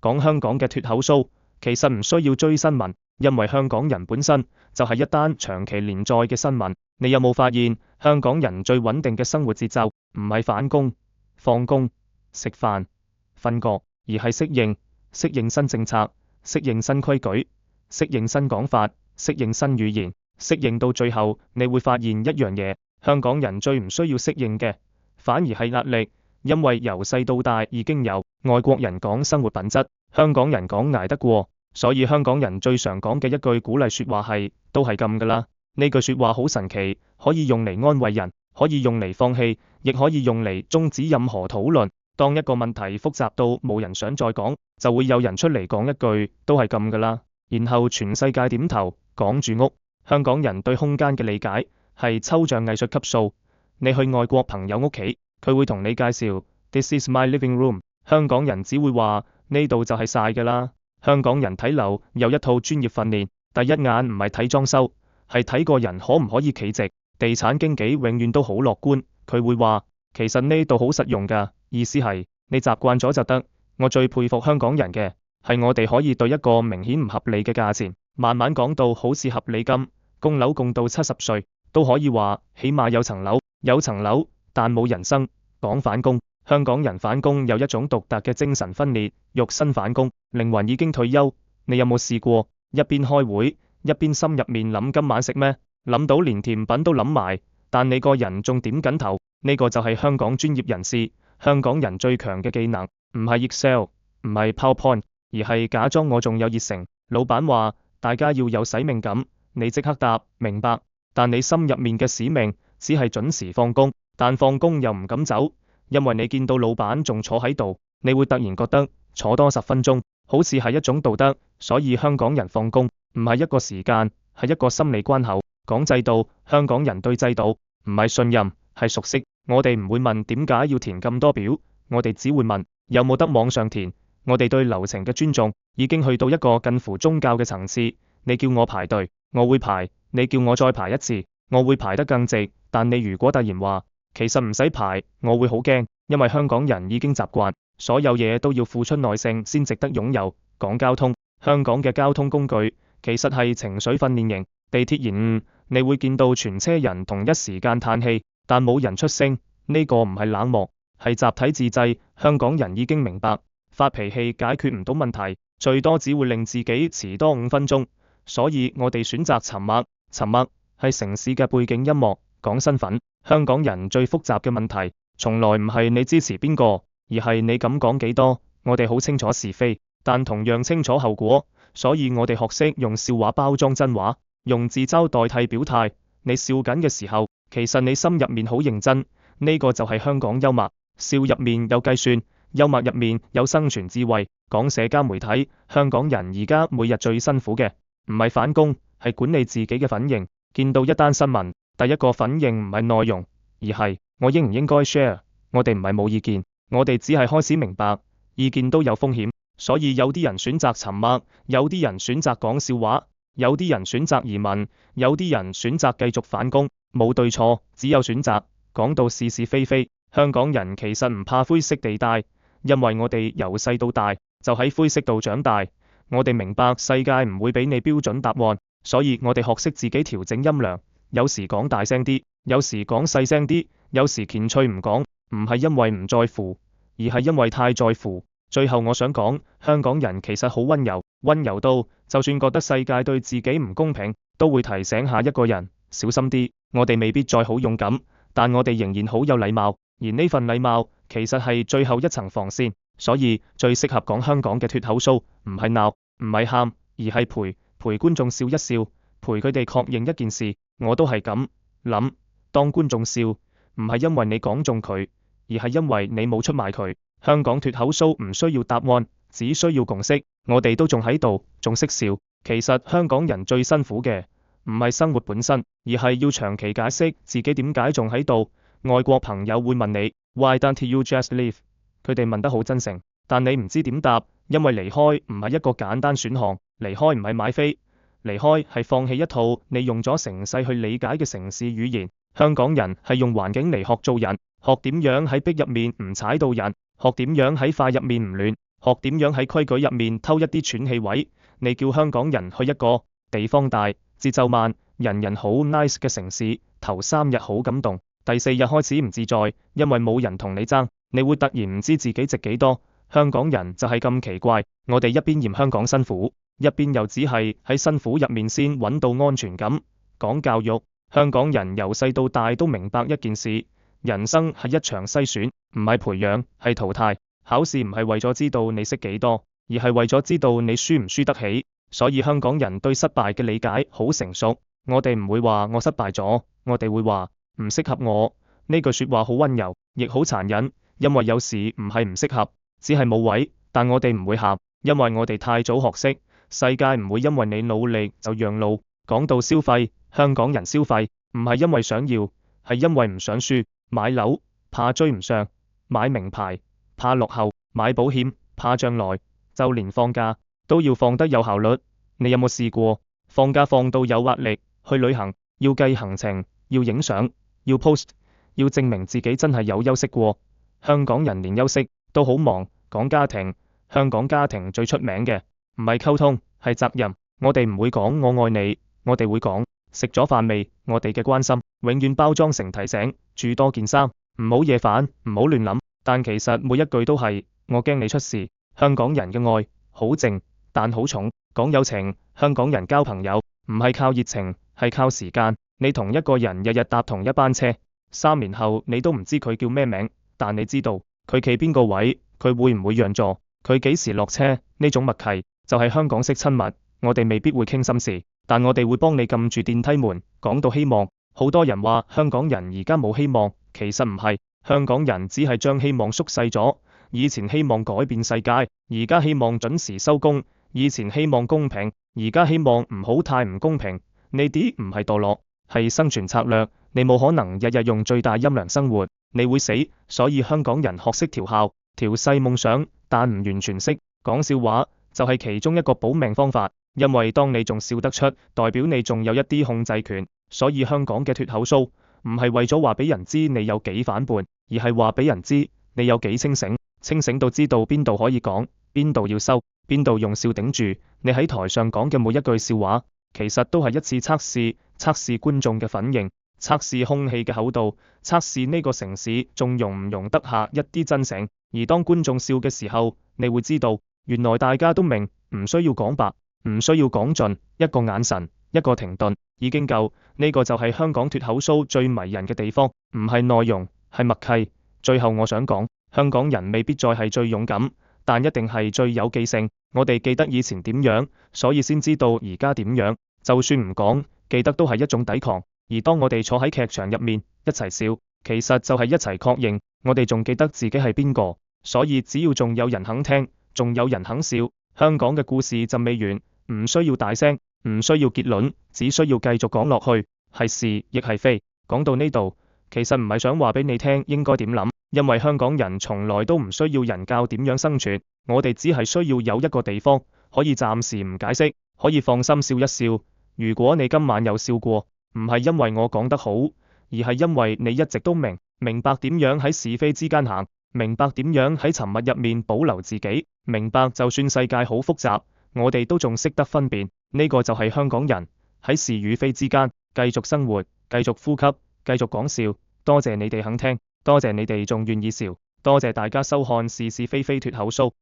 講香港嘅脫口騷，其實唔需要追新聞，因為香港人本身就係一單長期連載嘅新聞。你有冇發現香港人最穩定嘅生活節奏唔係返工、放工、食飯、瞓覺，而係適應新政策、適應新規矩、適應新講法、適應新語言，適應到最後你會發現一樣嘢，香港人最唔需要適應嘅反而係壓力，因為由細到大已經有外國人講生活品質，香港人講捱得過，所以香港人最常講嘅一句鼓勵說話係都係咁㗎啦。呢句說話好神奇，可以用嚟安慰人，可以用嚟放棄，亦可以用嚟終止任何討論。當一個問題複雜到冇人想再講，就會有人出嚟講一句都係咁㗎啦，然後全世界點頭講住屋。香港人對空間嘅理解係抽象藝術級數，你去外國朋友屋企，佢會同你介紹 This is my living room， 香港人只會話呢度就係晒㗎啦。香港人睇樓有一套專業訓練，第一眼唔係睇裝修，係睇個人可唔可以企直。地產經紀永遠都好樂觀，佢會話其實呢度好實用㗎，意思係你習慣咗就得。我最佩服香港人嘅係我哋可以對一個明顯唔合理嘅價錢，慢慢講到好似合理咁，供樓供到70歲都可以話起碼有層樓，但冇人生。講反攻，香港人反攻有一種獨特嘅精神分裂，肉身反攻，靈魂已經退休。你有冇試過一邊開會一邊心入面諗今晚食咩？諗到連甜品都諗埋，但你個人仲點緊頭？呢個就係香港專業人士，香港人最強嘅技能，唔係 Excel， 唔係 PowerPoint， 而係假裝我仲有熱誠。老闆話大家要有使命感，你即刻答明白，但你心入面嘅使命只係準時放工，但放工又唔敢走，因為你見到老闆仲坐喺度，你會突然覺得坐多10分鐘好似係一種道德。所以香港人放工唔係一個時間，係一個心理關口。講制度，香港人對制度唔係信任，係熟悉。我哋唔會問點解要填咁多表，我哋只會問有冇得網上填。我哋對流程嘅尊重已經去到一個近乎宗教嘅層次。你叫我排隊，我會排；你叫我再排一次，我會排得更直。但你如果突然話其實唔使排，我會好驚，因為香港人已經習慣所有嘢都要付出耐性先值得擁有。講交通，香港嘅交通工具其實係情緒訓練營。地鐵延誤，你會見到全車人同一時間嘆氣，但冇人出聲。呢個唔係冷漠，係集體自制。香港人已經明白，發脾氣解決唔到問題，最多只會令自己遲多5分鐘。所以我哋選擇沉默。沉默係城市嘅背景音樂。講身份，香港人最複雜嘅問題，從來唔係你支持邊個，而係你敢講幾多。我哋好清楚是非，但同樣清楚後果，所以我哋學識用笑話包裝真話，用自嘲代替表態。你笑緊嘅時候，其實你心入面好認真。呢個就係香港幽默，笑入面有計算，幽默入面有生存智慧。講社交媒體，香港人而家每日最辛苦嘅唔係反攻，係管理自己嘅反應。見到一單新聞，第一個反應唔係內容，而係我應唔應該 share。我哋唔係冇意見，我哋只係開始明白意見都有風險。所以有啲人選擇沉默，有啲人選擇講笑話，有啲人選擇移民，有啲人選擇繼續反攻。冇對錯，只有選擇。講到是是非非，香港人其實唔怕灰色地帶，因為我哋由細到大就喺灰色度長大。我哋明白世界唔會俾你標準答案，所以我哋學識自己調整音量，有時講大聲啲，有時講細聲啲，有時乾脆唔講，唔係因為唔在乎，而係因為太在乎。最後我想講，香港人其實好溫柔，溫柔到就算覺得世界對自己唔公平，都會提醒下一個人小心啲。我哋未必再好勇敢，但我哋仍然好有禮貌，而呢份禮貌其實係最後一層防線。所以最適合講香港嘅脫口騷，唔係鬧，唔係喊，而係陪觀眾笑一笑，陪佢哋確認一件事。我都係咁諗，當觀眾笑，唔係因為你講中佢，而係因為你冇出賣佢。香港脫口騷唔需要答案，只需要共識。我哋都仲喺度，仲識笑。其實香港人最辛苦嘅唔係生活本身，而係要長期解釋自己點解仲喺度。外國朋友會問你 Why don't you just leave？ 佢哋問得好真誠，但你唔知點答，因為離開唔係一個簡單選項。離開唔係買飛，離開係放棄一套你用咗成世去理解嘅城市語言。香港人係用環境嚟學做人，學點樣喺逼入面唔踩到人，學點樣喺快入面唔亂。學點樣喺規矩入面偷一啲喘氣位。你叫香港人去一個地方大、節奏慢、人人好 nice 嘅城市，頭3日好感動，第4日開始唔自在，因為冇人同你爭，你會突然唔知自己值幾多。香港人就係咁奇怪，我哋一邊嫌香港辛苦，一邊又只係喺辛苦入面先揾到安全感。講教育，香港人由細到大都明白一件事，人生係一場篩選，唔係培養，係淘汰。考試唔係為咗知道你識幾多，而係為咗知道你輸唔輸得起。所以香港人對失敗嘅理解好成熟，我哋唔會話我失敗咗，我哋會話唔適合我。呢句說話好溫柔，亦好殘忍，因為有時唔係唔適合，只係冇位。但我哋唔會喊，因為我哋太早學識，世界唔會因為你努力就讓路。講到消費，香港人消費唔係因為想要，係因為唔想輸。買樓怕追唔上，買名牌怕落後，買保險怕將來，就連放假都要放得有效率。你有冇試過放假放到有壓力？去旅行要計行程，要影相，要 post， 要證明自己真係有休息過。香港人連休息都好忙。講家庭，香港家庭最出名嘅唔係溝通，係責任。我哋唔會講我愛你，我哋會講食咗飯未。我哋嘅關心永遠包裝成提醒，煮多件衫，唔好夜飯，唔好亂諗。但其實每一句都係我驚你出事。香港人嘅愛好靜，但好重。講友情，香港人交朋友唔係靠熱情，係靠時間。你同一個人日日搭同一班車，3年後你都唔知佢叫咩名，但你知道佢企邊個位，佢會唔會讓座，佢幾時落車。呢種默契就係香港式親密。我哋未必會傾心事，但我哋會幫你撳住電梯門。講到希望，好多人話香港人而家冇希望，其實唔係，香港人只係將希望縮細咗。以前希望改變世界，而家希望準時收工；以前希望公平，而家希望唔好太唔公平。呢啲唔係墮落，係生存策略。你冇可能日日用最大音量生活，你會死。所以香港人學識調校，調細夢想，但唔完全識。講笑話就係其中一個保命方法，因為當你仲笑得出，代表你仲有一啲控制權。所以香港嘅脫口騷唔係為咗話俾人知你有幾反叛，而係話俾人知你有幾清醒，清醒到知道邊度可以講，邊度要收，邊度用笑頂住。你喺台上講嘅每一句笑話，其實都係一次測試，測試觀眾嘅反應，測試空氣嘅厚度，測試呢個城市仲容唔容得下一啲真誠。而當觀眾笑嘅時候，你會知道原來大家都明，唔需要講白，唔需要講盡，一個眼神，一個停頓已經夠。呢個就係香港脫口騷最迷人嘅地方，唔係內容，係默契。最後我想講，香港人未必再係最勇敢，但一定係最有記性。我哋記得以前點樣，所以先知道而家點樣。就算唔講，記得都係一種抵抗。而當我哋坐喺劇場入面一齊笑，其實就係一齊確認我哋仲記得自己係邊個。所以只要仲有人肯聽，仲有人肯笑，香港嘅故事就未完。唔需要大聲，唔需要結論，只需要繼續講落去，係是亦係非。講到呢度，其實唔係想話俾你聽應該點諗，因為香港人從來都唔需要人教點樣生存，我哋只係需要有一個地方可以暫時唔解釋，可以放心笑一笑。如果你今晚有笑過，唔係因為我講得好，而係因為你一直都明白點樣喺是非之間行，明白點樣喺沉默入面保留自己，明白就算世界好複雜，我哋都仲識得分辨。呢個就係香港人喺是與非之間繼續生活，繼續呼吸，繼續講笑。多謝你哋肯聽，多謝你哋仲願意笑，多謝大家收看是是非非脫口騷。